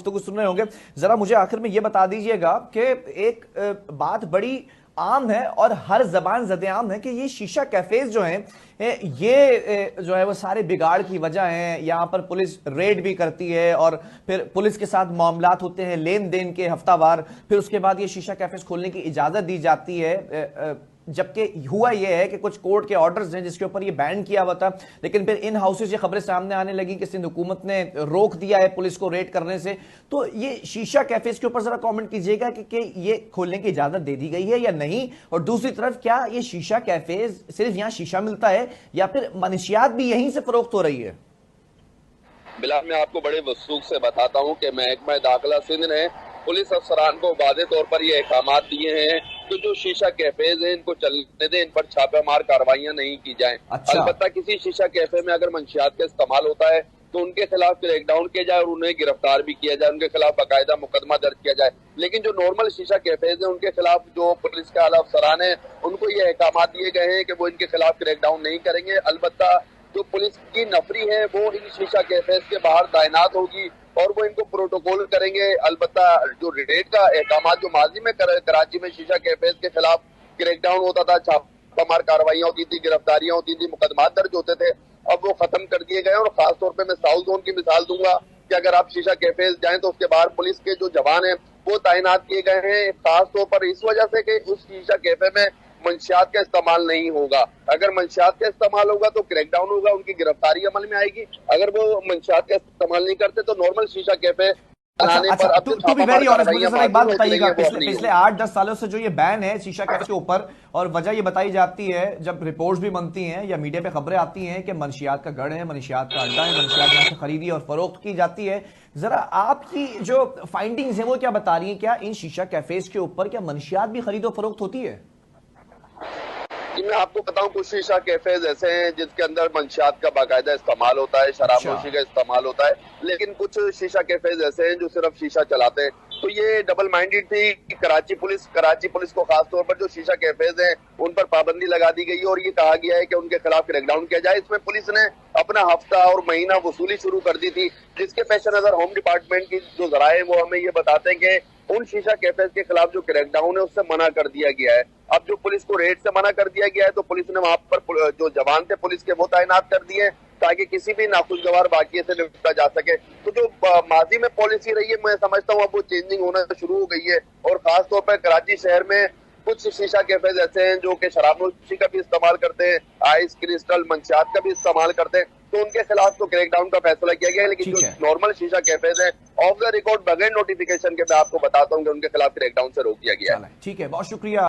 गुफ्तगू सुन रहे होंगे। जरा मुझे आखिर में ये बता दीजिएगा कि एक बात बड़ी आम है और हर जबान ज़द-ए-आम है कि ये शीशा कैफेज जो हैं ये जो है वो सारे बिगाड़ की वजह है। यहाँ पर पुलिस रेड भी करती है और फिर पुलिस के साथ मामलात होते हैं लेन देन के हफ्तावार, फिर उसके बाद ये शीशा कैफेज खोलने की इजाजत दी जाती है। जबकि हुआ यह है कि कुछ कोर्ट के ऑर्डर्स हैं जिसके ऊपर ये बैन किया हुआ था, लेकिन फिर इन हाउसेज ये खबरें सामने आने लगी कि सिंध हुकूमत ने रोक दिया है पुलिस को रेड करने से। तो ये शीशा कैफेज के ऊपर जरा कमेंट कीजिएगा कि ये खोलने की इजाजत दे दी गई है या नहीं, और दूसरी तरफ क्या ये शीशा कैफेज सिर्फ यहाँ शीशा मिलता है या फिर मनशियात भी यहीं से फरोख्त हो रही है? बिलाल, मैं आपको बड़े वसूख से बताता हूँ कि महकमा दाखिला सिंध ने पुलिस अफसरान को वादे तौर पर ये अहकाम दिए हैं कि जो शीशा कैफेज है इनको चलने दें, इन पर छापेमार कार्रवाइयां नहीं की जाएं। अच्छा। अलबत्ता किसी शीशा कैफे में अगर मंशियात का इस्तेमाल होता है तो उनके खिलाफ क्रैकडाउन किया जाए और उन्हें गिरफ्तार भी किया जाए, उनके खिलाफ बाकायदा मुकदमा दर्ज किया जाए। लेकिन जो नॉर्मल शीशा कैफेज है उनके खिलाफ जो पुलिस के आला अफसरान है उनको ये अहकाम दिए गए हैं कि वो इनके खिलाफ क्रैकडाउन नहीं करेंगे। अलबत्ता जो पुलिस की नफरी है वो इन शीशा कैफेज के बाहर तैनात होगी और वो इनको प्रोटोकॉल करेंगे। अलबत्ता जो रेड का अहकाम जो माजी में कराची में शीशा कैफेज के खिलाफ क्रैकडाउन होता था, छापामार कार्रवाइयां होती थी, गिरफ्तारियां होती थी, मुकदमा दर्ज होते थे, अब वो खत्म कर दिए गए। और खासतौर पर मैं साउथ जोन की मिसाल दूंगा कि अगर आप शीशा कैफेज जाएं तो उसके बाहर पुलिस के जो जवान है वो तैनात किए गए हैं, खासतौर पर इस वजह से कि उस शीशा कैफे में मंशियात का इस्तेमाल नहीं होगा। अगर मंशियात का इस्तेमाल होगा तो क्रैकडाउन होगा, उनकी गिरफ्तारी अमल में आएगी। अगर वो मंशियात का इस्तेमाल नहीं करते तो नॉर्मल शीशा कैफे अच्छा, टू बी वेरी ऑनेस्ट, मुझे जरा एक बात बताइएगा, पिछले 8-10 सालों से जो ये बैन है शीशा कैफे के ऊपर, और वजह ये बताई जाती है जब रिपोर्ट्स भी बनती हैं या मीडिया पे खबरें आती हैं कि मनशियात का गढ़ है, मनशियात का अड्डा है, मनशियात यहाँ से खरीदी और फरोख्त की जाती है। जरा आपकी जो फाइंडिंग्स हैं वो क्या बता रही है? क्या इन शीशा कैफेज के ऊपर क्या मनशियात भी खरीदो फरोख्त होती है? मैं आपको बताऊं कुछ शीशा कैफेज ऐसे हैं जिसके अंदर मंशियात का बाकायदा इस्तेमाल होता है, शराब नोशी का इस्तेमाल होता है, लेकिन कुछ शीशा कैफेज ऐसे हैं जो सिर्फ शीशा चलाते हैं। तो ये डबल माइंडेड थी कि कराची पुलिस को खास तौर पर जो शीशा कैफेज हैं उन पर पाबंदी लगा दी गई और ये कहा गया है कि उनके खिलाफ क्रैकडाउन किया जाए। इसमें पुलिस ने अपना हफ्ता और महीना वसूली शुरू कर दी थी, जिसके पेश नजर होम डिपार्टमेंट की जो जराए हैं वो हमें ये बताते हैं कि उन शीशा कैफेज के खिलाफ जो क्रैकडाउन है उससे मना कर दिया गया है। अब जो पुलिस को रेड से मना कर दिया गया है तो पुलिस ने वहां पर जो जवान थे पुलिस के वो तैनात कर दिए ताकि किसी भी नाखुशगवार वाकये से निपटा जा सके। तो जो माजी में पॉलिसी रही है मैं समझता हूँ अब वो चेंजिंग होना शुरू हो गई है और खास तौर पर कराची शहर में कुछ शीशा कैफेज ऐसे हैं जो कि शराब नोशी का भी इस्तेमाल करते हैं, आइस क्रिस्टल मंशियात का भी इस्तेमाल करते हैं, तो उनके खिलाफ तो क्रैकडाउन का फैसला किया गया है। लेकिन जो नॉर्मल शीशा कैफेज है ऑफ द रिकॉर्ड बगैर नोटिफिकेशन के मैं आपको बताता हूँ कि उनके खिलाफ क्रैकडाउन से रोक दिया गया है। ठीक है, बहुत शुक्रिया।